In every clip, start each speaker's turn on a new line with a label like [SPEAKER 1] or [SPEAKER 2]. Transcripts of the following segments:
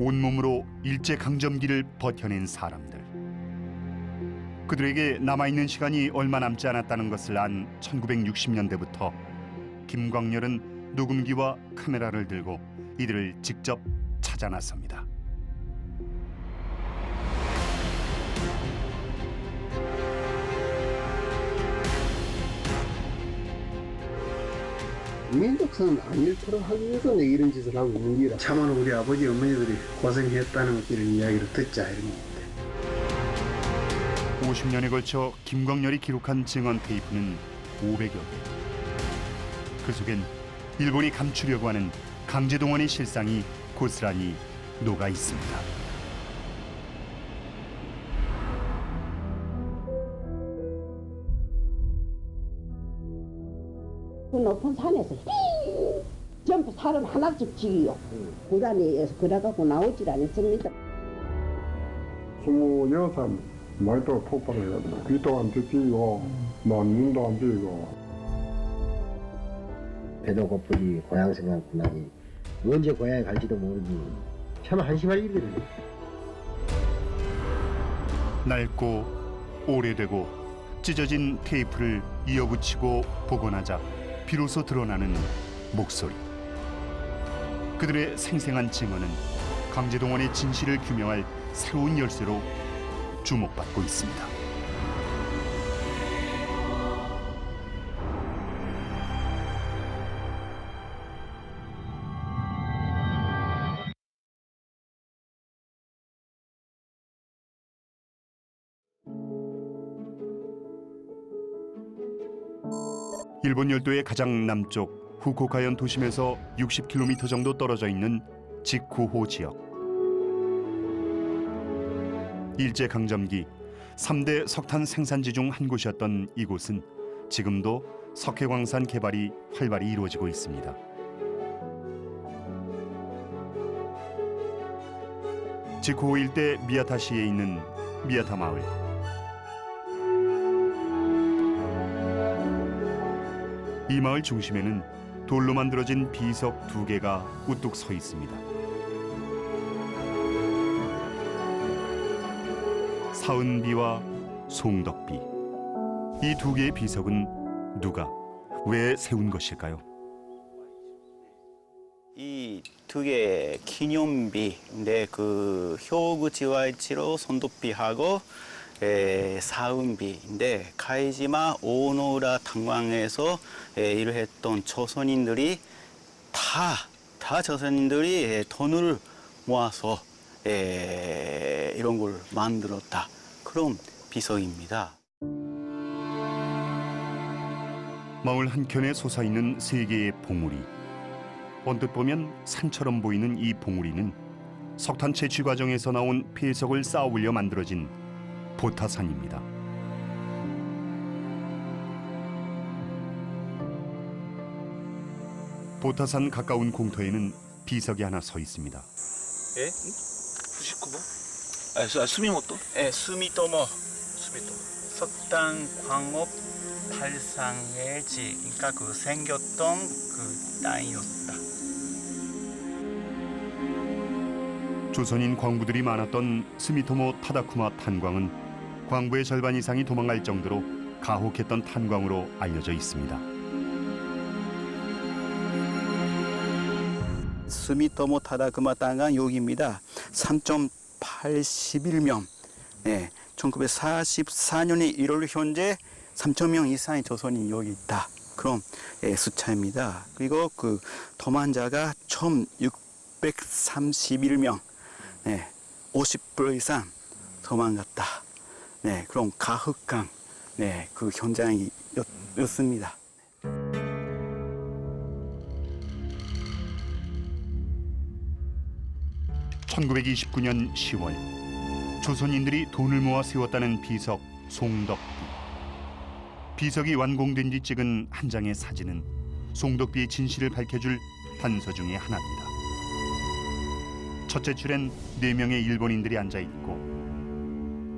[SPEAKER 1] 온몸으로 일제강점기를 버텨낸 사람들. 그들에게 남아있는 시간이 얼마 남지 않았다는 것을 안 1960년대부터 김광렬은 녹음기와 카메라를 들고 이들을 직접 찾아 나섭니다.
[SPEAKER 2] 민족선 안 잃도록 하기 위해서 내가 이런 짓을 하고 있는 기라. 참으로 우리 아버지 어머니들이 고생했다는 이런 이야기를 듣자 이런 겁니다.
[SPEAKER 1] 50년에 걸쳐 김광렬이 기록한 증언 테이프는 500여 개. 그 속엔 일본이 감추려고 하는 강제동원의 실상이 고스란히 녹아 있습니다.
[SPEAKER 3] 그 높은 산에서 전부 사람 하나씩 지기요. 구단에서 그래갖고 나오질 않았습니다.
[SPEAKER 4] 26살 말도 폭발을 했다. 귀도 안 듣지고 눈도 안 뜨고.
[SPEAKER 2] 배도 고프지 고향 생각나니 언제 고향에 갈지도 모르지. 참 한심할 일이네.
[SPEAKER 1] 낡고 오래되고 찢어진 테이프를 이어붙이고 복원하자 비로소 드러나는 목소리. 그들의 생생한 증언은 강제동원의 진실을 규명할 새로운 열쇠로 주목받고 있습니다. 일본 열도의 가장 남쪽 후쿠오카현 도심에서 60km 정도 떨어져 있는 지쿠호 지역. 일제강점기 3대 석탄 생산지 중 한 곳이었던 이곳은 지금도 석회광산 개발이 활발히 이루어지고 있습니다. 지쿠호 일대 미야타시에 있는 미야타 마을. 이 마을 중심에는 돌로 만들어진 비석 2개가 우뚝 서 있습니다. 사은비와 송덕비. 이 2개의 비석은 누가, 왜 세운 것일까요?
[SPEAKER 5] 이 2개 기념비인데 그 효구지와이치로 손도비하고 사은비인데 카이지마 오노우라 탄광에서 일을 했던 조선인들이 다 조선인들이 돈을 모아서 이런 걸 만들었다. 그런 비석입니다.
[SPEAKER 1] 마을 한켠에 솟아있는 3개의 봉우리. 언뜻 보면 산처럼 보이는 이 봉우리는 석탄 채취 과정에서 나온 폐석을 쌓아 올려 만들어진 보타산입니다. 보타산 가까운 공터에는 비석이 하나 서 있습니다.
[SPEAKER 6] 예? 99번? 수미모토?
[SPEAKER 5] 예, 수미토모. 석탄 광업 발상의 지, 그러니까 그 생겼던 그 땅이었다.
[SPEAKER 1] 조선인 광부들이 많았던 스미토모 타다쿠마 탄광은 광부의 절반 이상이 도망갈 정도로 가혹했던 탄광으로 알려져 있습니다.
[SPEAKER 5] 스미토모 타다쿠마 땅은 여기입니다. 3.81명. 1944년에 1월 현재 3,000명 이상의 조선인이 여기 있다. 그런 숫자입니다. 그리고 그 도망자가 1,631명. 50% 이상 도망갔다. 그런 가혹한 그 현장이었습니다.
[SPEAKER 1] (1929년 10월) 조선인들이 돈을 모아 세웠다는 비석 송덕비. 비석이 완공된 뒤 찍은 한 장의 사진은 송덕비의 진실을 밝혀줄 단서 중의 하나입니다. 첫째 줄엔 4명의 일본인들이 앉아있고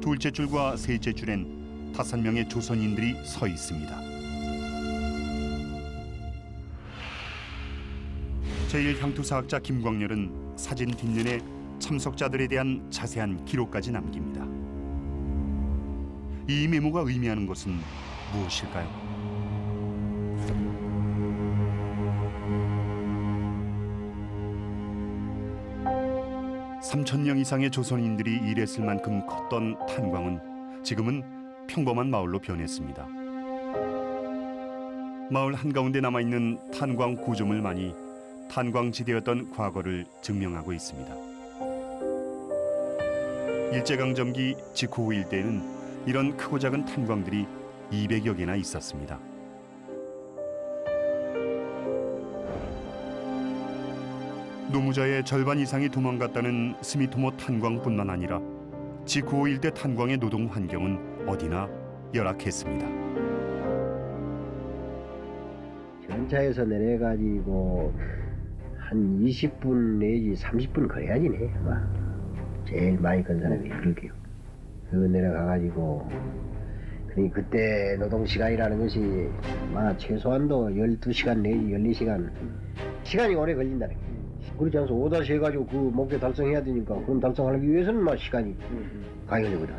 [SPEAKER 1] 둘째 줄과 셋째 줄엔 5명의 조선인들이 서 있습니다. 제1향토사학자 김광렬은 사진 뒷면에 참석자들에 대한 자세한 기록까지 남깁니다. 이 메모가 의미하는 것은 무엇일까요? (3,000명) 이상의 조선인들이 일했을 만큼 컸던 탄광은 지금은 평범한 마을로 변했습니다. 마을 한가운데 남아있는 탄광 구조물만이 탄광지대였던 과거를 증명하고 있습니다. 일제강점기 직후 후 일대에는 이런 크고 작은 탄광들이 200여 개나 있었습니다. 노무자의 절반 이상이 도망갔다는 스미토모 탄광뿐만 아니라 직후 후 일대 탄광의 노동 환경은 어디나 열악했습니다.
[SPEAKER 2] 전차에서 내려가지고 한 20분 내지 30분 걸어야지 네 아마 제일 많이 건 사람이 그럴게요. 그거 내려가가지고 그때 노동 시간이라는 것이 아마 최소한도 12시간 내지 14시간 시간이 오래 걸린다는 게 그렇지 않소. 오다시 해가지고 그 목표 달성해야 되니까 그럼 달성하기 위해서는 막 시간이 많이 걸리거든.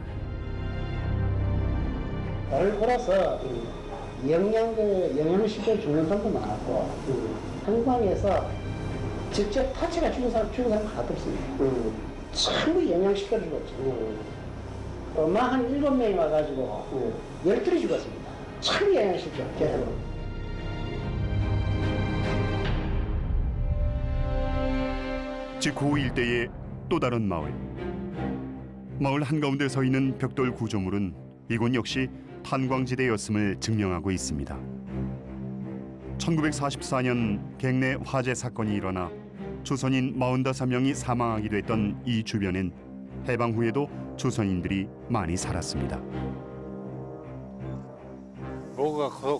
[SPEAKER 2] 나를 걸어서 영양실조 죽는 사람도 많았고 한광에서 직접 타체가 죽은 사람 하나도 없습니다. 전부 영양실조를 죽었죠. 엄마 한 7명이 와가지고 12이 죽었습니다. 전부 영양실조 계속.
[SPEAKER 1] 직후 후 일대의 또 다른 마을. 마을 한가운데 서 있는 벽돌 구조물은 이곳 역시 탄광지대였음을 증명하고 있습니다. 1944년 갱내 화재 사건이 일어나 조선인 45명이 사망하기도 했던 이 주변엔 해방 후에도 조선인들이 많이 살았습니다.
[SPEAKER 6] 僕が子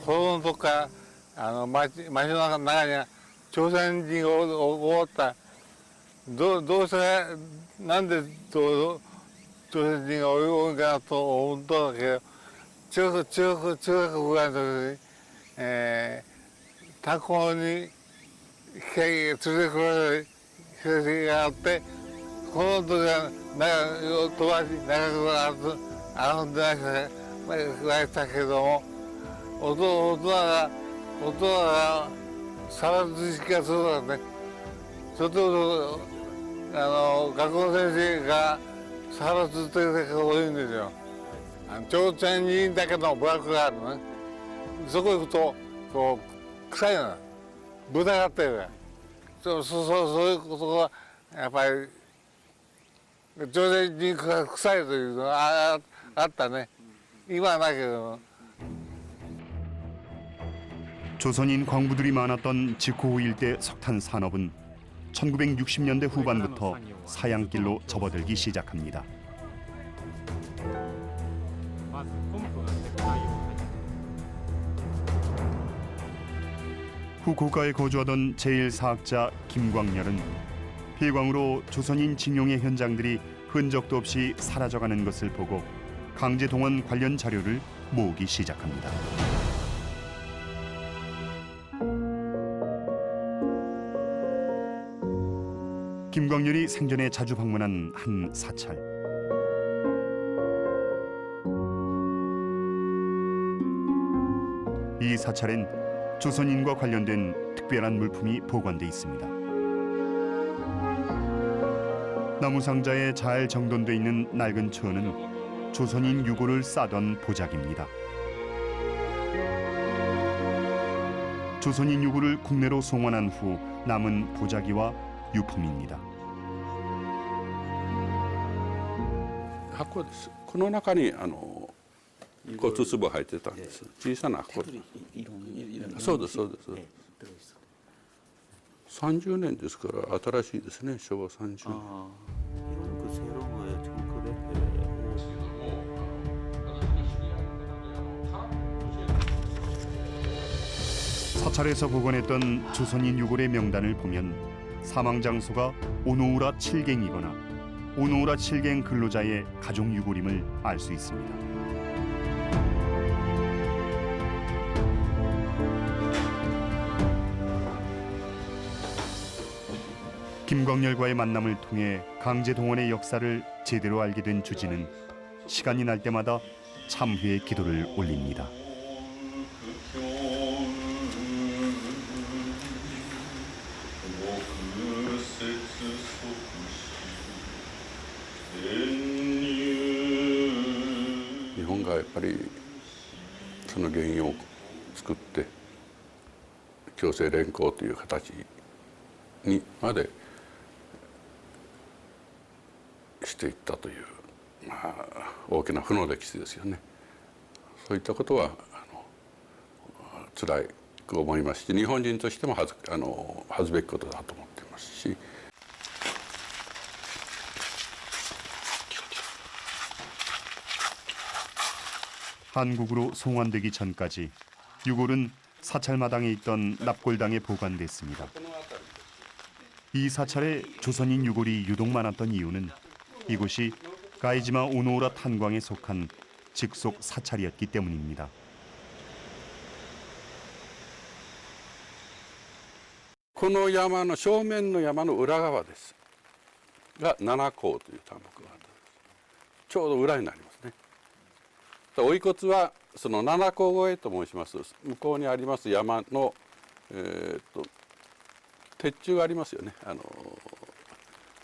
[SPEAKER 6] 供の時から街の中には朝鮮人がおったどうしてなんで朝鮮人が多いかなと思ったんだけど中学ぐらいの時に炭鉱に機械連れてこられる成績があってこの時は飛ばし長く遊んでましたけども大人がさらずしかそうだねちょっと学校の先生がさらずっていうことを言うんですよ。朝鮮人だけの部落があるのね。そこ行くとこう臭いの豚があってるそういうことがやっぱり朝鮮人が臭いというのがあったね。今はないけど。
[SPEAKER 1] 조선인 광부들이 많았던 직후 후 일대 석탄 산업은 1960년대 후반부터 사양길로 접어들기 시작합니다. 후 고가에 거주하던 제1사학자 김광렬은 폐광으로 조선인 징용의 현장들이 흔적도 없이 사라져가는 것을 보고 강제 동원 관련 자료를 모으기 시작합니다. 김광렬이 생전에 자주 방문한 한 사찰. 이 사찰엔 조선인과 관련된 특별한 물품이 보관돼 있습니다. 나무 상자에 잘 정돈돼 있는 낡은 처는 조선인 유골을 싸던 보자기입니다. 조선인 유골을 국내로 송환한 후 남은 보자기와 유품입니다.
[SPEAKER 7] 箱です。この中にこう筒入ってたんです。小さな箱。そうですそうです。30年ですから新しいですね。昭和30年。
[SPEAKER 1] 사찰에서 보관했던 조선인 유골의 명단을 보면 사망 장소가 오노우라 7갱이거나 오노우라 7갱 근로자의 가족 유골임을 알 수 있습니다. 김광렬과의 만남을 통해 강제동원의 역사를 제대로 알게 된 주진은 시간이 날 때마다 참회의 기도를 올립니다.
[SPEAKER 7] 日本がやっぱりその原因を作って強制連行という形にまでしていったという、まあ、大きな負の歴史ですよね。そういったことは辛く思いますし、日本人としても恥ずべきことだと思っていますし。
[SPEAKER 1] 한국으로 송환되기 전까지 유골은 사찰마당에 있던 납골당에 보관됐습니다. 이 사찰에 조선인 유골이 유독 많았던 이유는 이곳이 가이지마 오노우라 탄광에 속한 직속 사찰이었기 때문입니다.
[SPEAKER 7] 이山の正面の山の裏側ですが七甲という単木があった。ちょうど裏になりますね。お遺骨はその七甲越えと申します。向こうにあります山の、鉄柱がありますよね。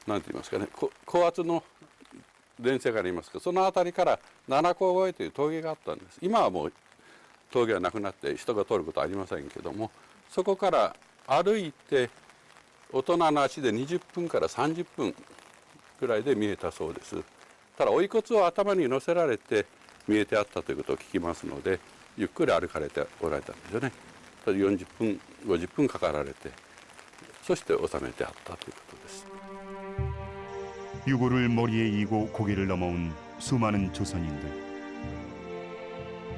[SPEAKER 7] なんて言いますかね、高圧の電線がありますけど、その辺りから七甲越えという峠があったんです。今はもう峠はなくなって人が通ることはありませんけども、そこから歩いて大人の足で20分から30分ぐらいで見えたそうです。ただお遺骨を頭に乗せられて見えてあったということを聞きますので、ゆっくり歩かれておられたんですよね。40分50分かかられて、そして収めてあったということです。
[SPEAKER 1] 유골을 머리에 이고 고개를 넘어온 수많은 조선인들.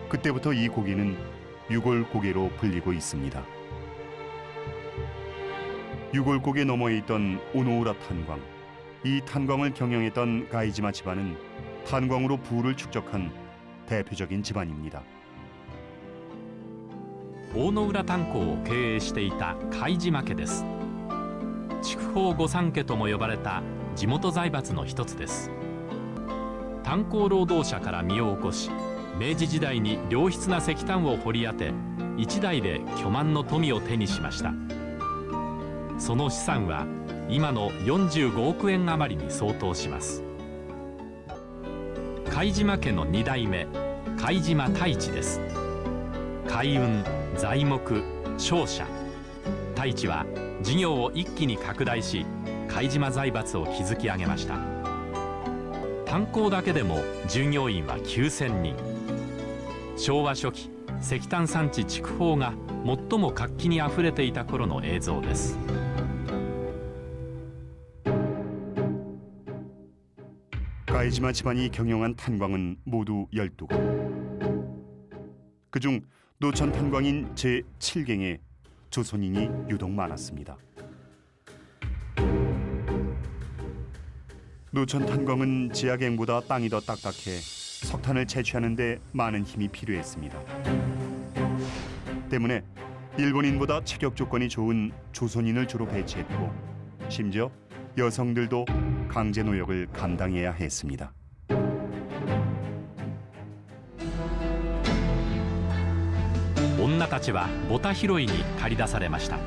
[SPEAKER 1] 그때부터 이 고개는 유골 고개로 불리고 있습니다. 유골 고개 너머에 있던 오노우라 탄광. 이 탄광을 경영했던 가이지마 집안은 탄광으로 부를 축적한 대표적인 집안입니다.
[SPEAKER 8] 大野浦炭鉱を経営していた貝島家です。筑豊御三家とも呼ばれた地元財閥の一つです。炭鉱労働者から身を起こし、明治時代に良質な石炭を掘り当て、一代で巨万の富を手にしました。その資産は今の45億円余りに相当します。貝島家の2代目貝島太一です。海運、材木、商社、太一は事業を一気に拡大し、貝島財閥を築き上げました。炭鉱だけでも従業員は9000人。昭和初期、石炭産地筑豊が最も活気にあふれていた頃の映像です。
[SPEAKER 1] 가이지마 집안이 경영한 탄광은 모두 12곳. 그중 노천 탄광인 제7갱에 조선인이 유독 많았습니다. 노천 탄광은 지하갱보다 땅이 더 딱딱해 석탄을 채취하는 데 많은 힘이 필요했습니다. 때문에 일본인보다 체격 조건이 좋은 조선인을 주로 배치했고 심지어 여성들도 강제 노역을 감당해야 했습니다.
[SPEAKER 8] 女たちはボタ拾いに駆り出されました。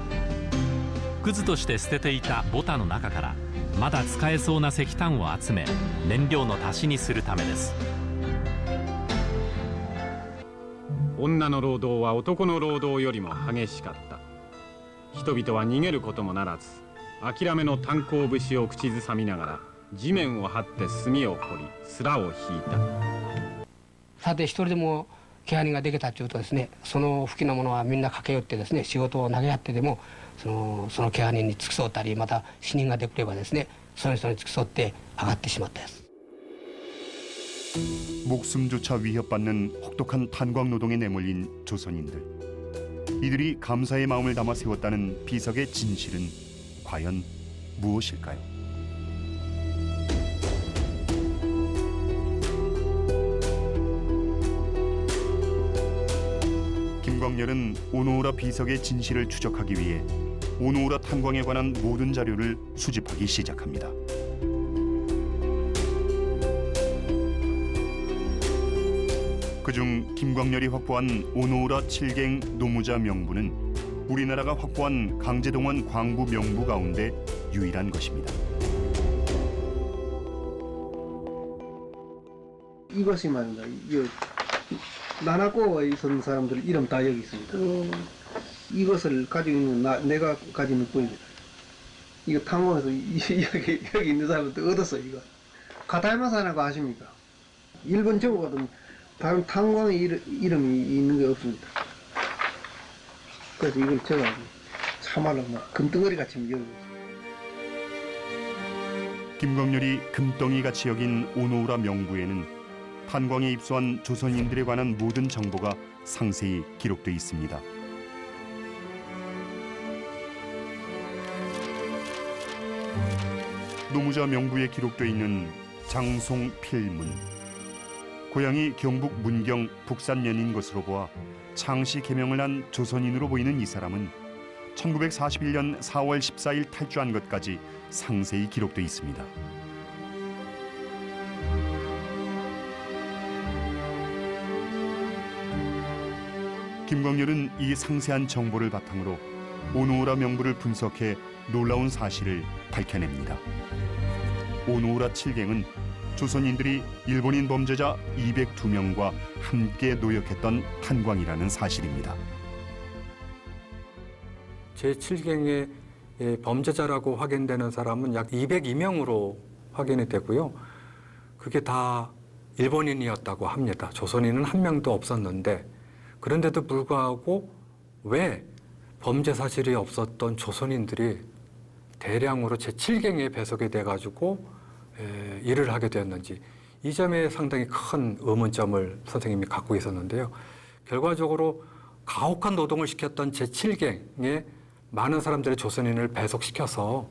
[SPEAKER 8] くずとして捨てていたボタの中からまだ使えそうな石炭を集め、燃料の足しにするためです。
[SPEAKER 9] 女の労働は男の労働よりも激しかった。人々は逃げることもならず、諦めの炭鉱節を口ずさみながら地面を張って炭を掘り、砂を引いた。
[SPEAKER 10] さて一人でも怪我人ができたというとですね、その付近の者はみんな駆け寄ってですね、仕事を投げ合ってでもその怪我人に付き添ったり、また死人ができればですね、その人に付き添って上がってしまったです。
[SPEAKER 1] 목숨조차 위협받는 혹독한 탄광 노동에 내몰린 조선인들. 이들이 감사의 마음을 담아 세웠다는 비석의 진실은 과연 무엇일까요? 김광렬은 오노우라 비석의 진실을 추적하기 위해 오노우라 탄광에 관한 모든 자료를 수집하기 시작합니다. 그중 김광렬이 확보한 오노우라 7갱 노무자 명부는 우리나라가 확보한 강제동원 광부 명부 가운데 유일한 것입니다.
[SPEAKER 11] 이것이 말입니다. 나나코에 있었던 사람들 이름 다 여기 있습니다. 이것을 가지고 있는 내가 가지고 있는 뿐입니다. 이거 탄광에서 여기 있는 사람들 얻었어요. 이거 가타야마사라고 아십니까? 일본 정부거든. 다른 탄광의 이름이 있는 게 없습니다. 그래서 이걸 제가 참말로 막 금덩어리 같이 여기고 있어요.
[SPEAKER 1] 김광렬이 금덩이 같이 여긴 오노우라 명부에는 탄광에 입소한 조선인들에 관한 모든 정보가 상세히 기록돼 있습니다. 노무자 명부에 기록돼 있는 장송 필문. 고향이 경북 문경 북산면인 것으로 보아 창씨 개명을 한 조선인으로 보이는 이 사람은 1941년 4월 14일 탈주한 것까지 상세히 기록돼 있습니다. 김광렬은 이 상세한 정보를 바탕으로 오노우라 명부를 분석해 놀라운 사실을 밝혀냅니다. 오노우라 7갱은 조선인들이 일본인 범죄자 202명과 함께 노역했던 탄광이라는 사실입니다.
[SPEAKER 12] 제7경의 범죄자라고 확인되는 사람은 약 202명으로 확인이 되고요. 그게 다 일본인이었다고 합니다. 조선인은 한 명도 없었는데, 그런데도 불구하고 왜 범죄 사실이 없었던 조선인들이 대량으로 제7경에 배속이 돼가지고 일을 하게 되었는지, 이 점에 상당히 큰 의문점을 선생님이 갖고 있었는데요. 결과적으로 가혹한 노동을 시켰던 제7경에 많은 사람들의 조선인을 배속시켜서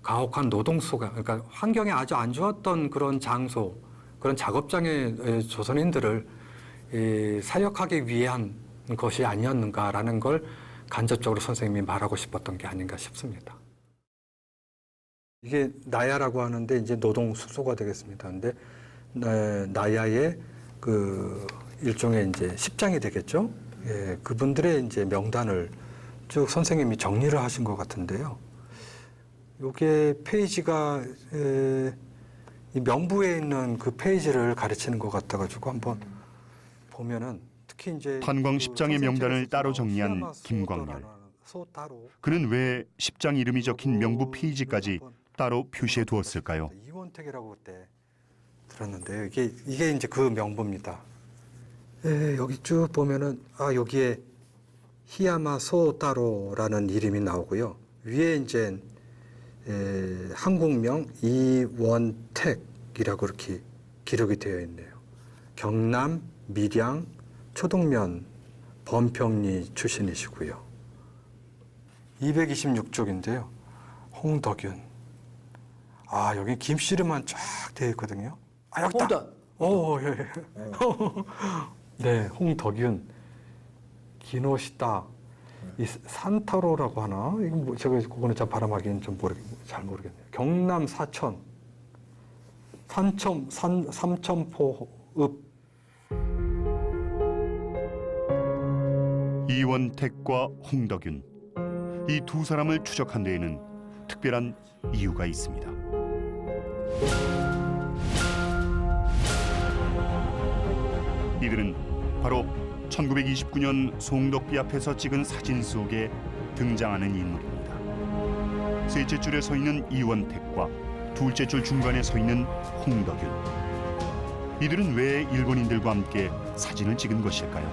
[SPEAKER 12] 가혹한 노동수가, 그러니까 환경이 아주 안 좋았던 그런 장소, 그런 작업장의 조선인들을 사역하기 위한 것이 아니었는가라는 걸 간접적으로 선생님이 말하고 싶었던 게 아닌가 싶습니다. 이게 나야라고 하는데 이제 노동 숙소가 되겠습니다. 근데 나야의 그 일종의 이제 십장이 되겠죠. 예, 그분들의 이제 명단을 쭉 선생님이 정리를 하신 것 같은데요. 요게 페이지가 이 명부에 있는 그 페이지를 가르치는 것 같아가지고 한번 보면은 특히 이제
[SPEAKER 1] 탄광 십장의 명단을 따로 정리한 김광렬. 그는 왜 십장 이름이 적힌 명부 페이지까지 따로 표시해 두었을까요?
[SPEAKER 12] 이원택이라고 그때 들었는데 이게 이제 그 명부입니다. 여기 쭉 보면은 여기에 히야마 소따로라는 이름이 나오고요. 위에 이제 한국명 이원택이라고 이렇게 기록이 되어 있네요. 경남 밀양 초동면 범평리 출신이시고요. 226쪽인데요. 홍덕윤. 여기 김씨름만 쫙 되어 있거든요. 여기다. 예. 네, 홍덕윤. 기노시다. 이 산타로라고 하나? 이건 뭐 제가 그거는 잘 발음하기는 좀 잘 모르겠네요. 경남 사천. 삼천포읍.
[SPEAKER 1] 이원택과 홍덕윤. 이 두 사람을 추적한 데에는 특별한 이유가 있습니다. 이들은 바로 1929년 송덕비 앞에서 찍은 사진 속에 등장하는 인물입니다. 셋째 줄에 서 있는 이원택과 둘째 줄 중간에 서 있는 홍덕윤. 이들은 왜 일본인들과 함께 사진을 찍은 것일까요?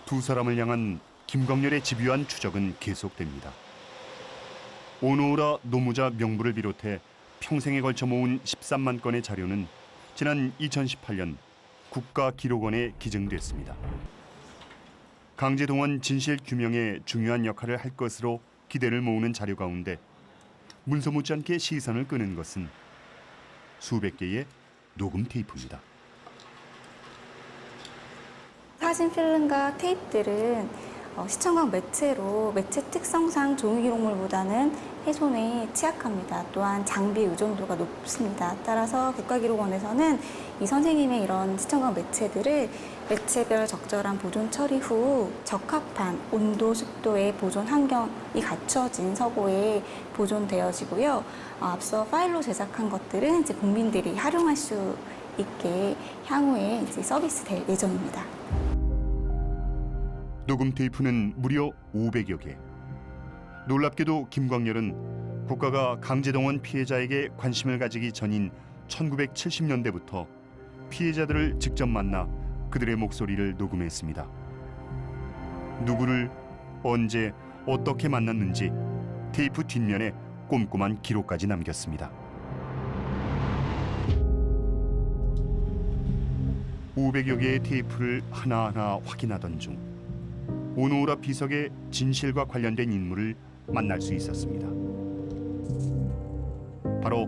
[SPEAKER 1] 두 사람을 향한 김광렬의 집요한 추적은 계속됩니다. 오노우라 노무자 명부를 비롯해 평생에 걸쳐 모은 13만 건의 자료는 지난 2018년 국가기록원에 기증됐습니다. 강제동원 진실 규명에 중요한 역할을 할 것으로 기대를 모으는 자료 가운데 문서 못지않게 시선을 끄는 것은 수백 개의 녹음 테이프입니다.
[SPEAKER 13] 사진 필름과 테이프들은 시청각 매체로 매체 특성상 종이 기록물보다는 훼손에 취약합니다. 또한 장비 의존도가 높습니다. 따라서 국가기록원에서는 이 선생님의 이런 시청각 매체들을 매체별 적절한 보존 처리 후 적합한 온도, 습도의 보존 환경이 갖춰진 서고에 보존되어지고요. 앞서 파일로 제작한 것들은 이제 국민들이 활용할 수 있게 향후에 이제 서비스될 예정입니다.
[SPEAKER 1] 녹음 테이프는 무려 500여 개. 놀랍게도 김광렬은 국가가 강제동원 피해자에게 관심을 가지기 전인 1970년대부터 피해자들을 직접 만나 그들의 목소리를 녹음했습니다. 누구를 언제 어떻게 만났는지 테이프 뒷면에 꼼꼼한 기록까지 남겼습니다. 500여 개의 테이프를 하나하나 확인하던 중 오노우라 비석의 진실과 관련된 인물을 만날 수 있었습니다. 바로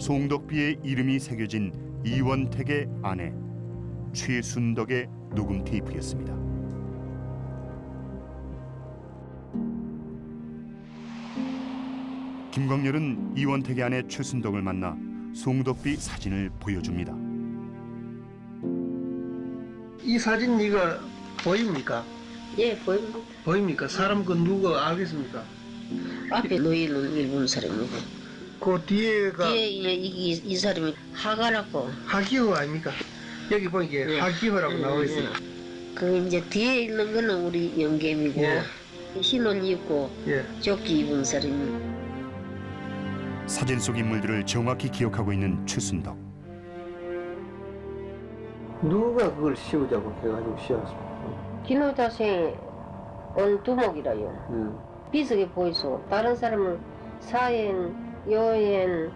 [SPEAKER 1] 송덕비의 이름이 새겨진 이원택의 아내 최순덕의 녹음 테이프였습니다. 김광렬은 이원택의 아내 최순덕을 만나 송덕비 사진을 보여줍니다.
[SPEAKER 11] 이 사진 이거 보입니까?
[SPEAKER 3] 예, 보입니다.
[SPEAKER 11] 보입니까? 사람 그 누가 알겠습니까?
[SPEAKER 3] 앞에 놓이는 일본 사람이고
[SPEAKER 11] 그 뒤에가
[SPEAKER 3] 뒤에 이 사람이 하가라고
[SPEAKER 11] 하기호 아닙니까? 여기 보니까
[SPEAKER 3] 예.
[SPEAKER 11] 하기호라고 나와 있어요.
[SPEAKER 3] 그 이제 뒤에 있는 거는 우리 영감이고
[SPEAKER 11] 예.
[SPEAKER 3] 흰옷 입고
[SPEAKER 11] 예.
[SPEAKER 3] 조끼 입은 사람이.
[SPEAKER 1] 사진 속 인물들을 정확히 기억하고 있는 최순덕.
[SPEAKER 11] 누가 그걸 씌우자고 해가지고 씌웠습니까?
[SPEAKER 3] 기노자생 온 두목이라요. 비석이 보이소. 다른 사람은 사엔, 여엔,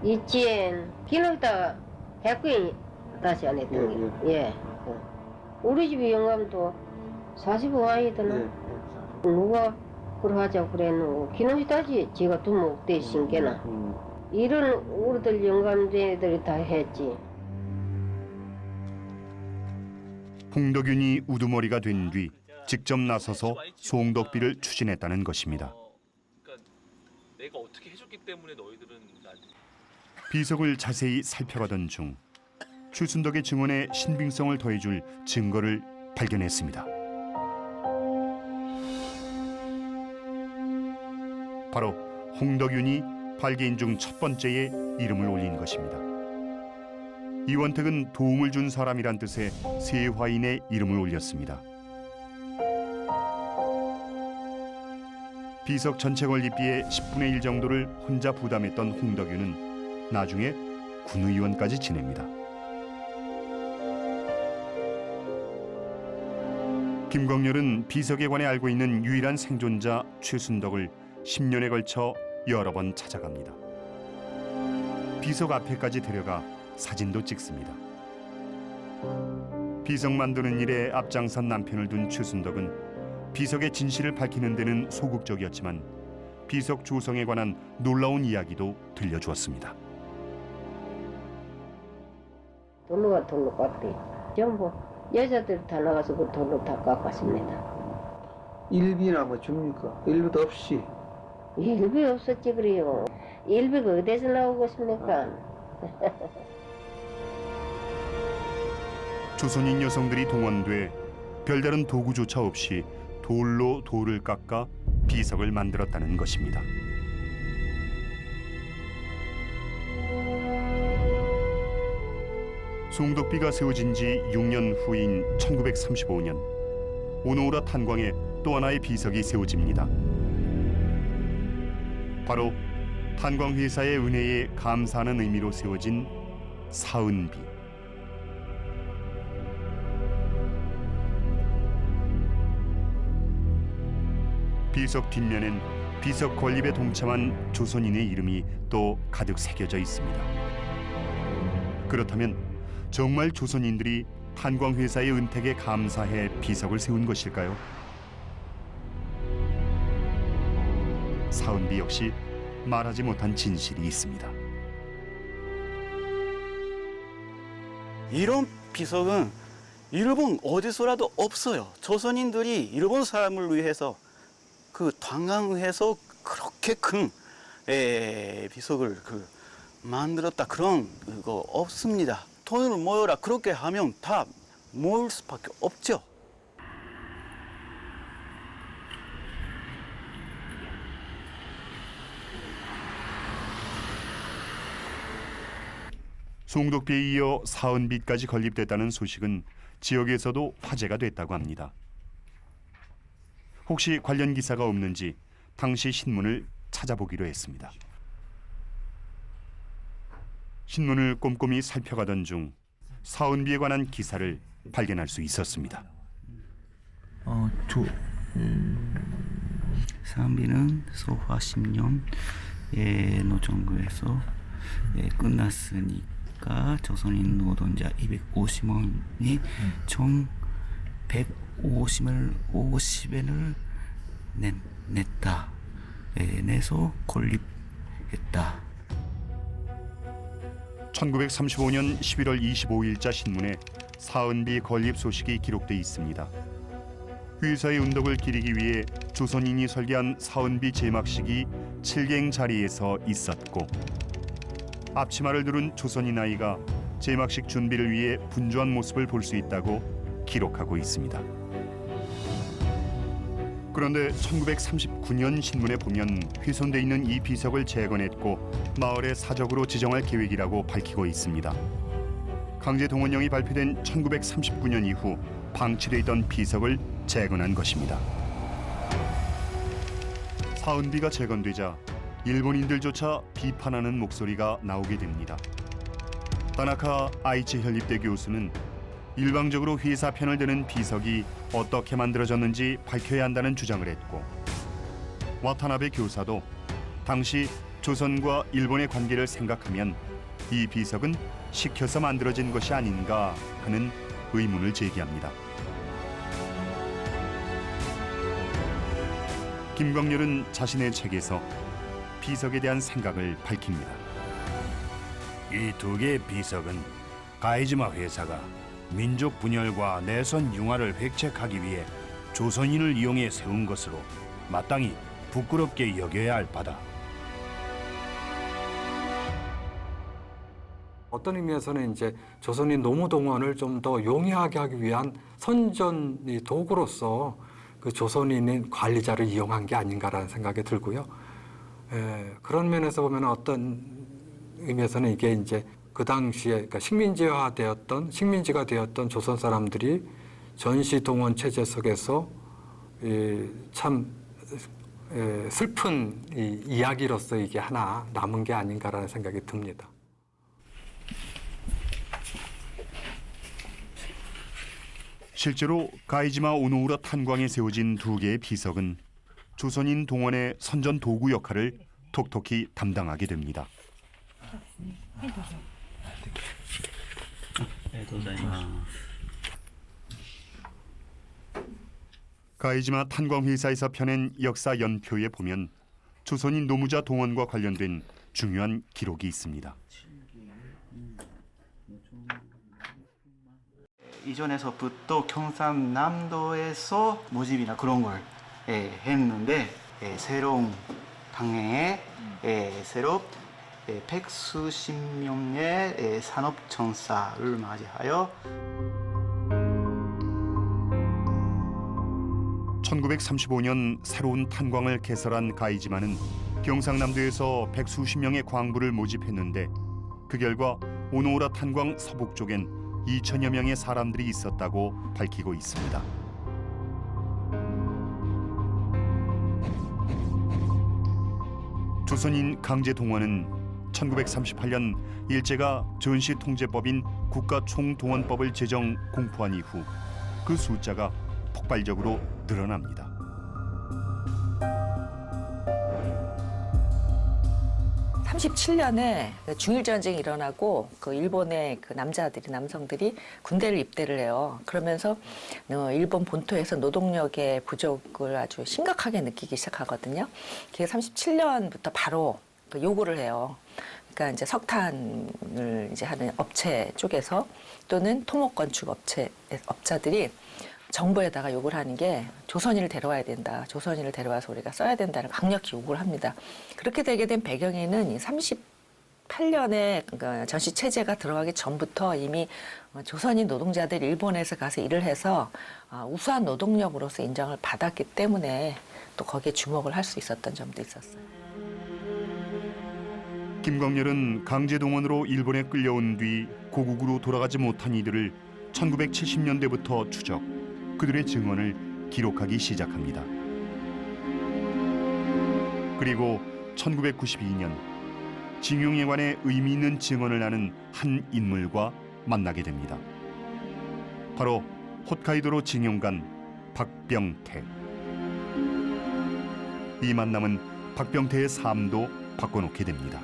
[SPEAKER 3] 이치엔, 기노다 백구엔 다시 안 했던 게. 예. 우리 집 영감도 45아이더나 누가 그러하자고 그랬노. 기노시다지 제가 두목 대신 게나. 이런 우리들 영감제들이 다 했지.
[SPEAKER 1] 홍덕윤이 우두머리가 된 뒤 직접 나서서 송덕비를 추진했다는 것입니다.
[SPEAKER 14] 그러니까 내가 어떻게 해줬기 때문에 너희들은 나한테.
[SPEAKER 1] 비석을 자세히 살펴가던 중 최순덕의 증언에 신빙성을 더해줄 증거를 발견했습니다. 바로 홍덕윤이 발기인 중 첫 번째의 이름을 올린 것입니다. 이원택은 도움을 준 사람이란 뜻의 세화인의 이름을 올렸습니다. 비석 전체 관리비의 10분의 1 정도를 혼자 부담했던 홍덕윤은 나중에 군의원까지 지냅니다. 김광렬은 비석에 관해 알고 있는 유일한 생존자 최순덕을 10년에 걸쳐 여러 번 찾아갑니다. 비석 앞에까지 데려가 사진도 찍습니다. 비석 만드는 일에 앞장선 남편을 둔 최순덕은 비석의 진실을 밝히는 데는 소극적이었지만 비석 조성에 관한 놀라운 이야기도 들려주었습니다.
[SPEAKER 3] 돈로가 돈로 깎대. 전부 여자들 다 나가서 그 돈로 다 깎았습니다.
[SPEAKER 11] 일비나 뭐 줍니까? 일비도 없이.
[SPEAKER 3] 일비 없었지 그래요. 일비가 어디서 나오고 있습니까?
[SPEAKER 1] 조선인 여성들이 동원돼 별다른 도구조차 없이 돌로 돌을 깎아 비석을 만들었다는 것입니다. 송덕비가 세워진 지 6년 후인 1935년 오노우라 탄광에 또 하나의 비석이 세워집니다. 바로 탄광회사의 은혜에 감사하는 의미로 세워진 사은비. 비석 뒷면엔 비석 건립에 동참한 조선인의 이름이 또 가득 새겨져 있습니다. 그렇다면 정말 조선인들이 탄광회사의 은택에 감사해 비석을 세운 것일까요? 사은비 역시 말하지 못한 진실이 있습니다.
[SPEAKER 5] 이런 비석은 일본 어디서라도 없어요. 조선인들이 일본 사람을 위해서 그 관광해서 그렇게 큰 비석을 만들었다 그런 거 없습니다. 돈을 모여라 그렇게 하면 다 모을 수밖에 없죠.
[SPEAKER 1] 송덕비에 이어 사은비까지 건립됐다는 소식은 지역에서도 화제가 됐다고 합니다. 혹시 관련 기사가 없는지 당시 신문을 찾아보기로 했습니다. 신문을 꼼꼼히 살펴가던 중 사은비에 관한 기사를 발견할 수 있었습니다.
[SPEAKER 5] 사은비는 소화 10년 노정부에서 끝났으니까 조선인 노동자 250명이 총 150엔을 냈다. 내서 건립했다.
[SPEAKER 1] 1935년 11월 25일자 신문에 사은비 건립 소식이 기록돼 있습니다. 회사의 운덕을 기리기 위해 조선인이 설계한 사은비 제막식이 칠갱 자리에서 있었고 앞치마를 두른 조선인 아이가 제막식 준비를 위해 분주한 모습을 볼 수 있다고 기록하고 있습니다. 그런데 1939년 신문에 보면 훼손돼 있는 이 비석을 재건했고 마을의 사적으로 지정할 계획이라고 밝히고 있습니다. 강제 동원령이 발표된 1939년 이후 방치돼 있던 비석을 재건한 것입니다. 사은비가 재건되자 일본인들조차 비판하는 목소리가 나오게 됩니다. 타나카 아이치 현립대 교수는 일방적으로 회사 편을 드는 비석이 어떻게 만들어졌는지 밝혀야 한다는 주장을 했고, 와타나베 교사도 당시 조선과 일본의 관계를 생각하면 이 비석은 시켜서 만들어진 것이 아닌가 하는 의문을 제기합니다. 김광렬은 자신의 책에서 비석에 대한 생각을 밝힙니다.
[SPEAKER 15] 이 두 개의 비석은 가이지마 회사가 민족 분열과 내선 융화를 획책하기 위해 조선인을 이용해 세운 것으로 마땅히 부끄럽게 여겨야 할 바다.
[SPEAKER 12] 어떤 의미에서는 이제 조선인 노무동원을 좀 더 용이하게 하기 위한 선전 도구로서 그 조선인인 관리자를 이용한 게 아닌가라는 생각이 들고요. 그런 면에서 보면 어떤 의미에서는 이게 이제 그 당시에 그러니까 식민지가 되었던 조선 사람들이 전시 동원 체제 속에서 참 슬픈 이야기로서 이게 하나 남은 게 아닌가라는 생각이 듭니다.
[SPEAKER 1] 실제로 가이지마 오노우라 탄광에 세워진 두 개의 비석은 조선인 동원의 선전 도구 역할을 톡톡히 담당하게 됩니다. 가이지마 탄광회사에서 펴낸 역사 연표에 보면 조선인 노무자 동원과 관련된 중요한 기록이 있습니다.
[SPEAKER 5] 이전에서부터 경상남도에서 모집이나 그런 걸 했는데 새로운 당해에 새로 백수십 명의 산업전사를 맞이하여
[SPEAKER 1] 1935년 새로운 탄광을 개설한 가이지마는 경상남도에서 백수십 명의 광부를 모집했는데 그 결과 오노우라 탄광 서북 쪽엔 2천여 명의 사람들이 있었다고 밝히고 있습니다. 조선인 강제 동원은 1938년 일제가 전시 통제법인 국가총동원법을 제정 공포한 이후 그 숫자가 폭발적으로 늘어납니다.
[SPEAKER 16] (37년에) 중일전쟁이 일어나고 그 일본의 그 남성들이 군대를 입대를 해요. 그러면서 일본 본토에서 노동력의 부족을 아주 심각하게 느끼기 시작하거든요. 그게 37년부터 바로 요구를 해요. 그러니까 이제 석탄을 이제 하는 업체 쪽에서 또는 토목 건축 업자들이 정부에다가 요구를 하는 게 조선인을 데려와야 된다. 조선인을 데려와서 우리가 써야 된다는 강력히 요구를 합니다. 그렇게 되게 된 배경에는 이 38년에 그러니까 전시 체제가 들어가기 전부터 이미 조선인 노동자들이 일본에서 가서 일을 해서 우수한 노동력으로서 인정을 받았기 때문에 또 거기에 주목을 할 수 있었던 점도 있었어요.
[SPEAKER 1] 김광렬은 강제동원으로 일본에 끌려온 뒤 고국으로 돌아가지 못한 이들을 1970년대부터 추적, 그들의 증언을 기록하기 시작합니다. 그리고 1992년 징용에 관해 의미 있는 증언을 하는 한 인물과 만나게 됩니다. 바로 홋카이도로 징용간 박병태. 이 만남은 박병태의 삶도 바꿔놓게 됩니다.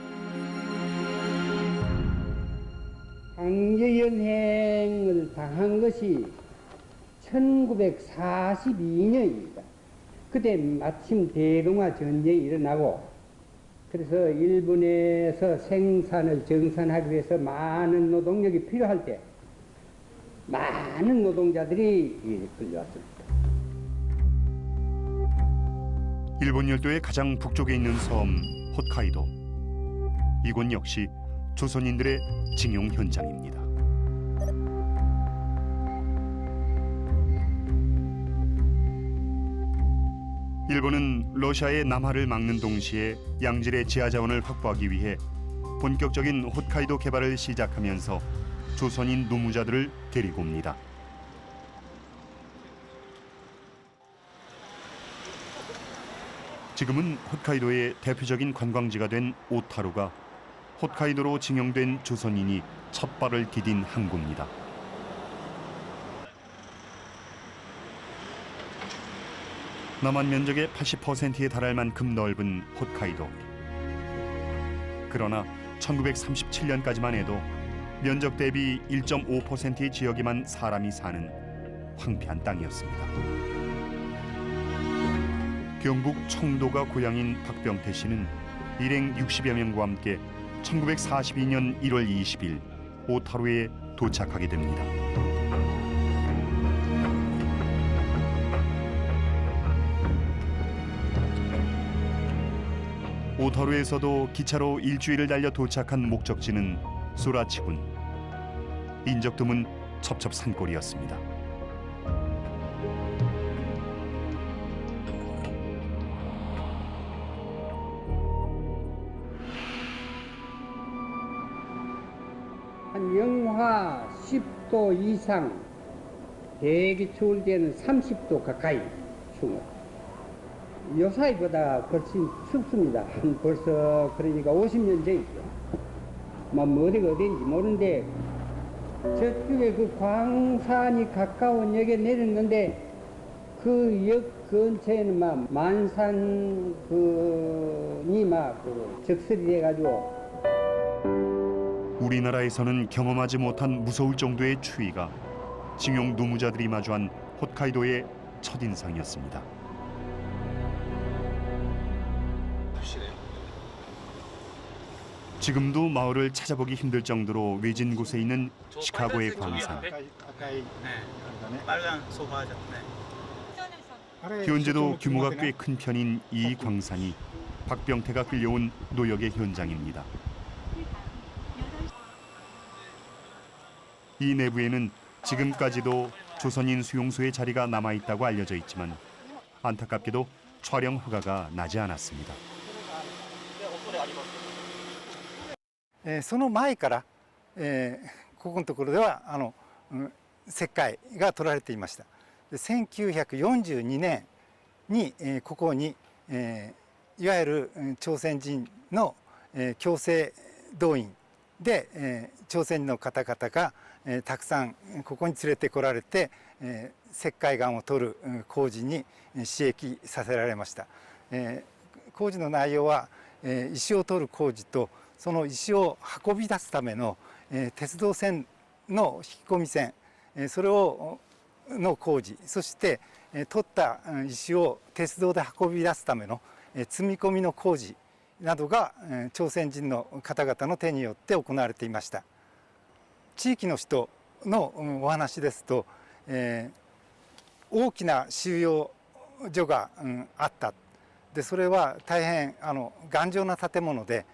[SPEAKER 17] 강제연행을 당한 것이 1942년입니다. 그때 마침 대동아 전쟁이 일어나고 그래서 일본에서 생산을 정산하기 위해서 많은 노동력이 필요할 때 많은 노동자들이 끌려왔습니다.
[SPEAKER 1] 일본 열도의 가장 북쪽에 있는 섬 홋카이도. 이곳 역시 조선인들의 징용 현장입니다. 일본은 러시아의 남하를 막는 동시에 양질의 지하 자원을 확보하기 위해 본격적인 홋카이도 개발을 시작하면서 조선인 노무자들을 데리고 옵니다. 지금은 홋카이도의 대표적인 관광지가 된 오타루가 홋카이도로 징용된 조선인이 첫 발을 디딘 항구입니다. 남한 면적의 80%에 달할 만큼 넓은 홋카이도. 그러나 1937년까지만 해도 면적 대비 1.5%의 지역에만 사람이 사는 황폐한 땅이었습니다. 경북 청도가 고향인 박병태 씨는 일행 60여 명과 함께 1942년 1월 20일 오타루에 도착하게 됩니다. 오타루에서도 기차로 일주일을 달려 도착한 목적지는 소라치군. 인적 드문 첩첩산골이었습니다.
[SPEAKER 17] 한 영하 10도 이상, 대기 추울 때는 30도 가까이 추워요. 요사이보다 훨씬 춥습니다. 한 벌써 그러니까 50년 전이죠. 뭐 어디가 어딘지 모르는데 저쪽에 그 광산이 가까운 역에 내렸는데 그 역 근처에는 막 만산 그니 막 적설이 돼가지고
[SPEAKER 1] 우리나라에서는 경험하지 못한 무서울 정도의 추위가 징용 노무자들이 마주한 홋카이도의 첫인상이었습니다. 지금도 마을을 찾아보기 힘들 정도로 외진 곳에 있는 시카고의 광산.
[SPEAKER 5] 빨간 소파죠.
[SPEAKER 1] 현재도 규모가 꽤 큰 편인 이 광산이 박병태가 끌려온 노역의 현장입니다. 이 내부에는 지금까지도 조선인 수용소의 자리가 남아있다고 알려져 있지만 안타깝게도 촬영 허가가 나지 않았습니다.
[SPEAKER 18] その前から、ここのところでは石灰が取られていました。で1942年に、ここに、いわゆる朝鮮人の、強制動員で、朝鮮人の方々が、たくさんここに連れてこられて、石灰岩を取る工事に刺激させられました。工事の内容は、石を取る工事とその石を運び出すための、鉄道線の引き込み線、それをの工事、そして、取った石を鉄道で運び出すための、積み込みの工事などが朝鮮人の方々の手によって行われていました。地域の人のお話ですと、大きな収容所があった。でそれは大変頑丈な建物で、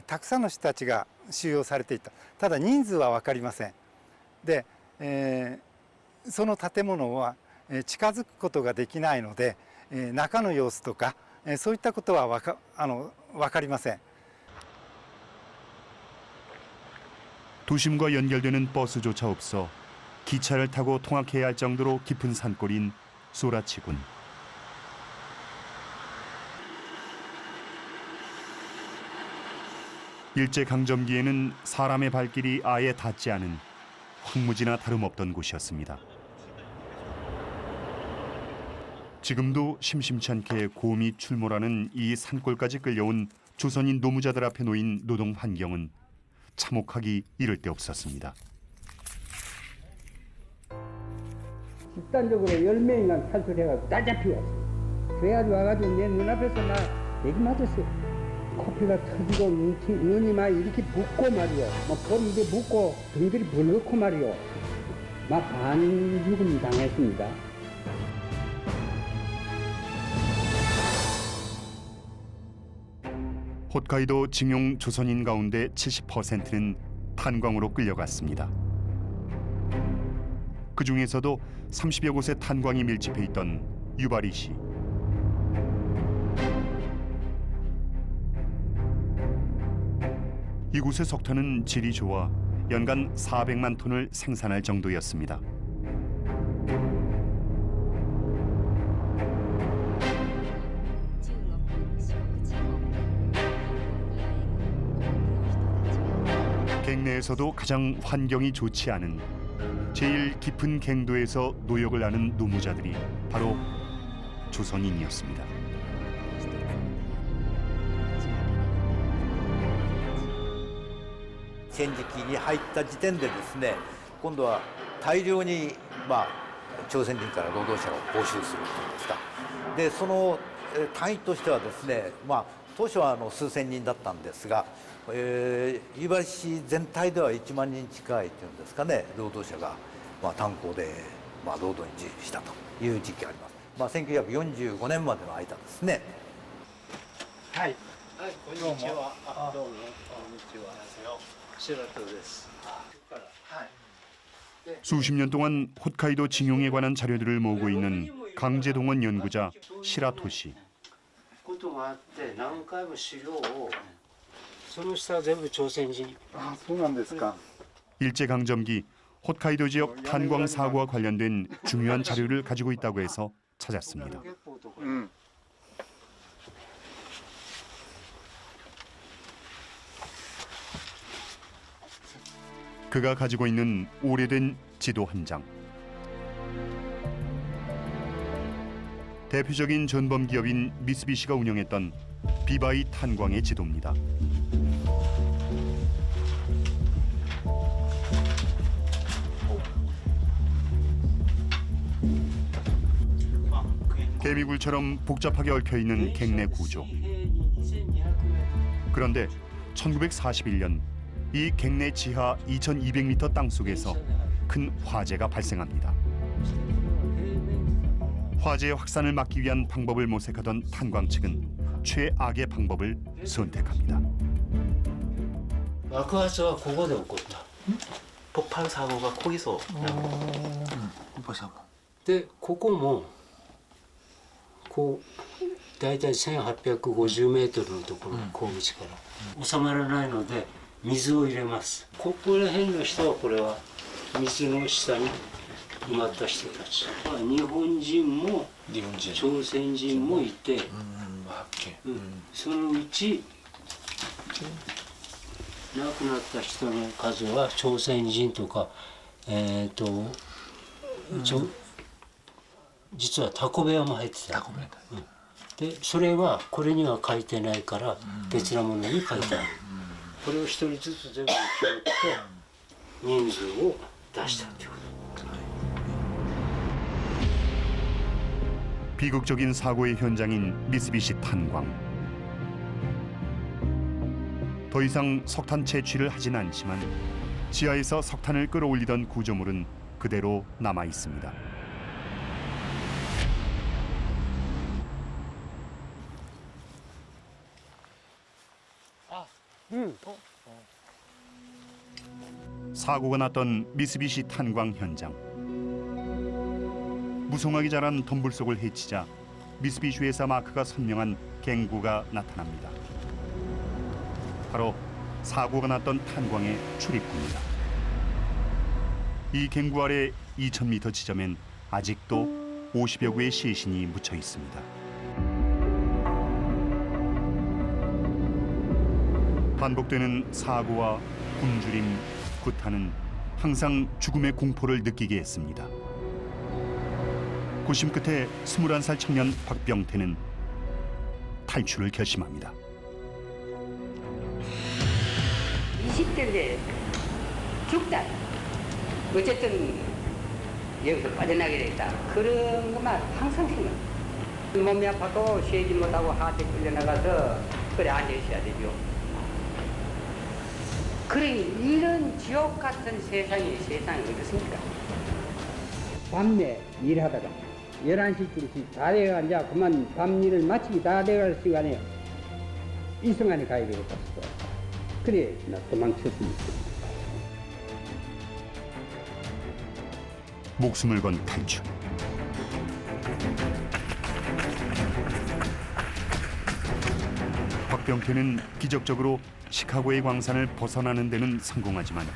[SPEAKER 18] たくさんの人たちが収容されていた。ただ人数は分かりません。で、その建物は近づくことができないので、中の様子とかそういったことは分かりません。
[SPEAKER 1] 도심과 연결되는 버스조차 없어 기차를 타고 통학해야 할 정도로 깊은 산골인 소라치군. 일제강점기에는 사람의 발길이 아예 닿지 않은 황무지나 다름없던 곳이었습니다. 지금도 심심치 않게 곰이 출몰하는 이 산골까지 끌려온 조선인 노무자들 앞에 놓인 노동 환경은 참혹하기 이를 데 없었습니다.
[SPEAKER 17] 집단적으로 10명인가 탈출해가지고 다 잡혀왔어요. 그래가지고 와가지고 내 눈앞에서 나 내기 맞았어요. 코피가 터지고 눈이 막 이렇게 붓고 말이요. 막 볼이 이렇게 붓고 등들이 벌겋고 말이요. 막 반죽음 당했습니다.
[SPEAKER 1] 홋카이도 징용 조선인 가운데 70%는 탄광으로 끌려갔습니다. 그 중에서도 30여 곳의 탄광이 밀집해 있던 유바리시. 이곳의 석탄은 질이 좋아 연간 400만 톤을 생산할 정도였습니다. 갱내에서도 가장 환경이 좋지 않은 제일 깊은 갱도에서 노역을 하는 노무자들이 바로 조선인이었습니다.
[SPEAKER 19] 戦時期に入った時点でですね、今度は大量に朝鮮人から労働者を募集するというんですか。でその単位としてはですね、当初は数千人だったんですが、湯葉市全体では1万人近いというんですかね、労働者が炭鉱で労働に従事したという時期があります。1945年までの間ですね。
[SPEAKER 17] はい。こんにちは。どうもこんにちは。白戸です。
[SPEAKER 1] 수십 년 동안 홋카이도 징용에 관한 자료들을 모으고 있는 강제동원 연구자 시라토 씨.
[SPEAKER 17] ことがあって何回も資料をその下は全部朝鮮人。あ、そうなんですか。
[SPEAKER 1] 일제강점기 홋카이도 지역 탄광 사고와 관련된 중요한 자료를 가지고 있다고 해서 찾았습니다. 그가 가지고 있는 오래된 지도 한 장. 대표적인 전범 기업인 미쓰비시가 운영했던 비바이 탄광의 지도입니다. 개미굴처럼 복잡하게 얽혀 있는 갱내 구조. 그런데 1941년 이 갱내 지하 2,200m 땅 속에서 큰 화재가 발생합니다. 화재의 확산을 막기 위한 방법을 모색하던 탄광 측은 최악의 방법을 선택합니다.
[SPEAKER 17] 爆発はここで起こった。
[SPEAKER 14] 폭발 사고가 거기서.
[SPEAKER 17] 폭발 사고. でここもこうだいたい1850メートルのところ攻撃から収まらないので水を入れます。ここら辺の人はこれは水の下に埋まった人たち。日本人も朝鮮人もいて、そのうち亡くなった人の数は朝鮮人とか実はタコ部屋も入ってた。でそれはこれには書いてないから別なものに書いてある。これを一人ずつ全部拾って人数を出したってこと。
[SPEAKER 1] 비극적인 사고의 현장인 미쓰비시 탄광. 더 이상 석탄 채취를 하진 않지만 지하에서 석탄을 끌어올리던 구조물은 그대로 남아 있습니다. 사고가 났던 미쓰비시 탄광 현장. 무성하게 자란 덤불 속을 헤치자 미쓰비시 회사 마크가 선명한 갱구가 나타납니다. 바로 사고가 났던 탄광의 출입구입니다. 이 갱구 아래 2,000m 지점엔 아직도 50여 구의 시신이 묻혀 있습니다. 반복되는 사고와 굶주림, 구타는 항상 죽음의 공포를 느끼게 했습니다. 고심 끝에 21살 청년 박병태는 탈출을 결심합니다.
[SPEAKER 20] 20대인데 죽다. 어쨌든 여기서 빠져나게 됐다. 그런 것만 항상 생각. 몸이 아파도 쉬지 못하고 하한테 끌려나가서 그래 앉아있어야 되죠. 그래 이런 지옥 같은 세상이 어디 있습니까? 밤에 일하다가 11시쯤 다 돼가 이제 그만 밤 일을 마치기 다 돼갈 시간에 이승환에 가야 되겠다 싶어. 그래 나 도망쳤습니다.
[SPEAKER 1] 목숨을 건 탈출. 박병태는 기적적으로 시카고의 광산을 벗어나는 데는 성공하지만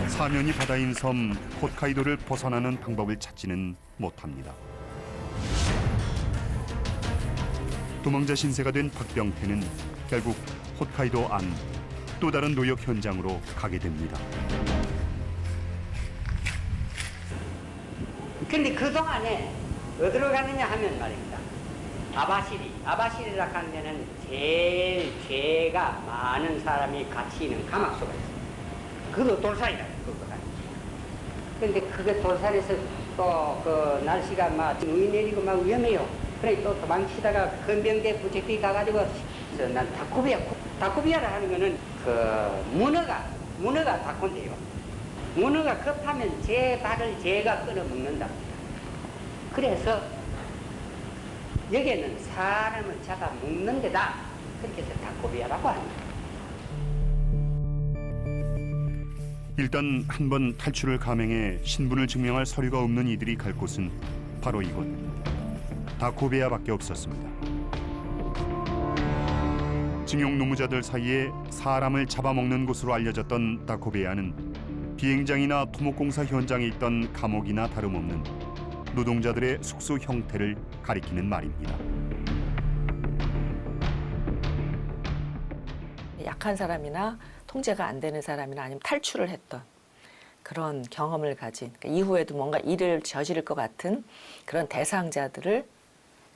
[SPEAKER 1] 사면이 바다인 섬 홋카이도를 벗어나는 방법을 찾지는 못합니다. 도망자 신세가 된 박병태는 결국 홋카이도 안 또 다른 노역 현장으로 가게 됩니다.
[SPEAKER 20] 근데 그동안에 어디로 갔느냐 하면 말입니다. 아바시리라 하는 데는 제일 죄가 많은 사람이 같이 있는 가막소가 있어요. 그도 돌산이라 그거가. 근데 그게 돌산에서 또 그 날씨가 막 눈이 내리고 막 위험해요. 그래 또 도망치다가 건병대 부책들이 가가지고 난 다코비아라 하는 거는 그 문어가 다코인데요. 문어가 급하면 제 발을 제가 끊어먹는다. 그래서 여기에는 사람을 잡아먹는 데다. 그렇게 해서 다코비아라고 합니다.
[SPEAKER 1] 일단 한 번 탈출을 감행해 신분을 증명할 서류가 없는 이들이 갈 곳은 바로 이곳 다코베아밖에 없었습니다. 징용 노무자들 사이에 사람을 잡아먹는 곳으로 알려졌던 다코베아는 비행장이나 토목공사 현장에 있던 감옥이나 다름없는 노동자들의 숙소 형태를 가리키는 말입니다.
[SPEAKER 16] 약한 사람이나 통제가 안 되는 사람이나 아니면 탈출을 했던 그런 경험을 가진, 그러니까 이후에도 뭔가 일을 저지를 것 같은 그런 대상자들을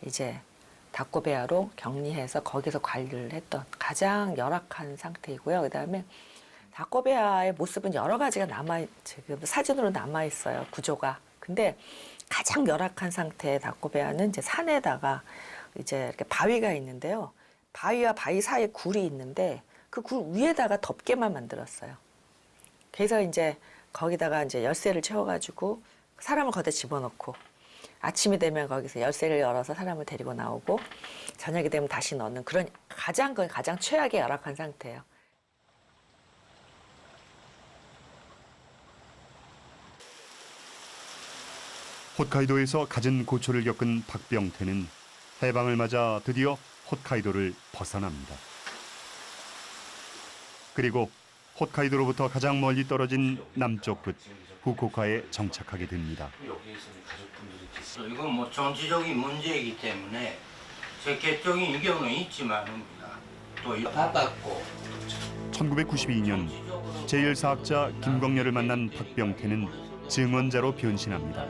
[SPEAKER 16] 이제 다코베아로 격리해서 거기서 관리를 했던 가장 열악한 상태이고요. 그다음에 다코베아의 모습은 여러 가지가 지금 사진으로 남아 있어요. 구조가. 근데 가장 열악한 상태의 다코베아는 이제 산에다가 이제 이렇게 바위가 있는데요. 바위와 바위 사이에 굴이 있는데 그 굴 위에다가 덮개만 만들었어요. 그래서 이제 거기다가 이제 열쇠를 채워가지고 사람을 거기다 집어넣고 아침이 되면 거기서 열쇠를 열어서 사람을 데리고 나오고 저녁이 되면 다시 넣는 그런 가장 최악의 열악한 상태예요.
[SPEAKER 1] 홋카이도에서 갖은 고초를 겪은 박병태는 해방을 맞아 드디어 홋카이도를 벗어납니다. 그리고 홋카이도로부터 가장 멀리 떨어진 남쪽 끝 후쿠오카에 정착하게 됩니다.
[SPEAKER 21] 이건 뭐 정치적인 문제이기 때문에 제 개적인 의견은 있지만입니다. 또 받았고.
[SPEAKER 1] 1992년 제1사학자 김광렬을 만난 박병태는 증언자로 변신합니다.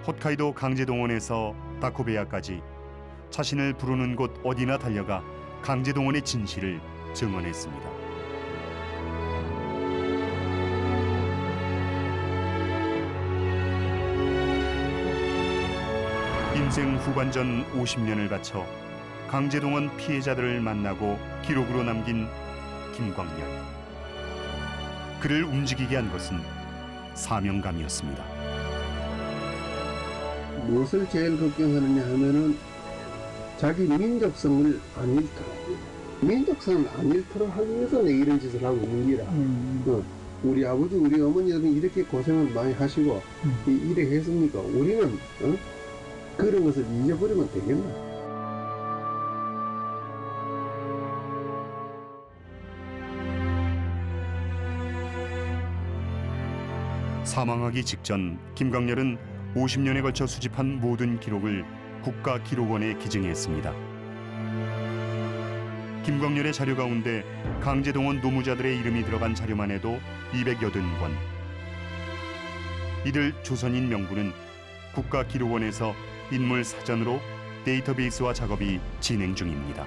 [SPEAKER 1] 홋카이도 강제동원에서 다코베아까지 자신을 부르는 곳 어디나 달려가 강제동원의 진실을 증언했습니다. 인생 후반전 50년을 바쳐 강제동원 피해자들을 만나고 기록으로 남긴 김광렬. 그를 움직이게 한 것은 사명감이었습니다.
[SPEAKER 2] 무엇을 제일 걱정하느냐 하면은 자기 민족성을 안 잃도록, 민족성을 안 잃도록 하기 위해서 내 이런 짓을 하고 있는 거라. 우리 아버지, 우리 어머니들은 이렇게 고생을 많이 하시고 이래 했으니까 우리는 그런 것을 잊어버리면 되겠나?
[SPEAKER 1] 사망하기 직전 김광렬은 50년에 걸쳐 수집한 모든 기록을 국가기록원에 기증했습니다. 김광렬의 자료 가운데 강제동원 노무자들의 이름이 들어간 자료만 해도 280권. 이들 조선인 명부는 국가기록원에서 인물 사전으로 데이터베이스화 작업이 진행 중입니다.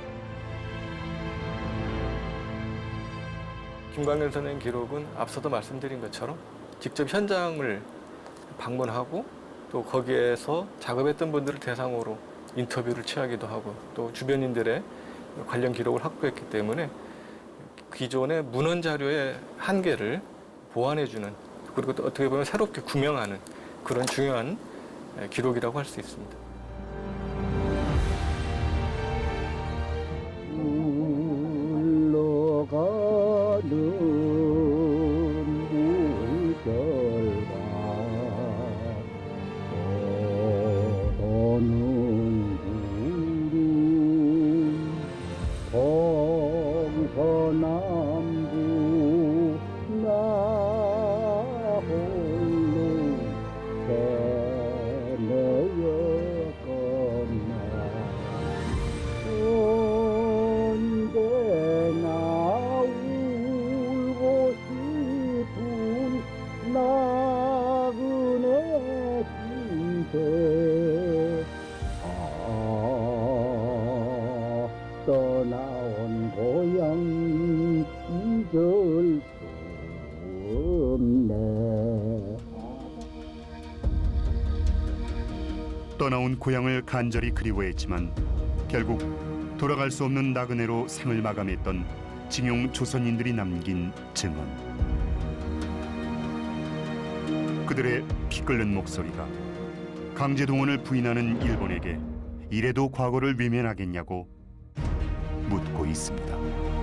[SPEAKER 4] 김광렬 선생 기록은 앞서도 말씀드린 것처럼 직접 현장을 방문하고 또 거기에서 작업했던 분들을 대상으로 인터뷰를 취하기도 하고 또 주변인들의 관련 기록을 확보했기 때문에 기존의 문헌 자료의 한계를 보완해주는, 그리고 또 어떻게 보면 새롭게 구명하는 그런 중요한 기록이라고 할 수 있습니다.
[SPEAKER 2] 떠나온 고향 잊을 수 없네.
[SPEAKER 1] 떠나온 고향을 간절히 그리워했지만 결국 돌아갈 수 없는 나그네로 생을 마감했던 징용 조선인들이 남긴 증언. 그들의 피 끓는 목소리가 강제동원을 부인하는 일본에게 이래도 과거를 외면하겠냐고 묻고 있습니다.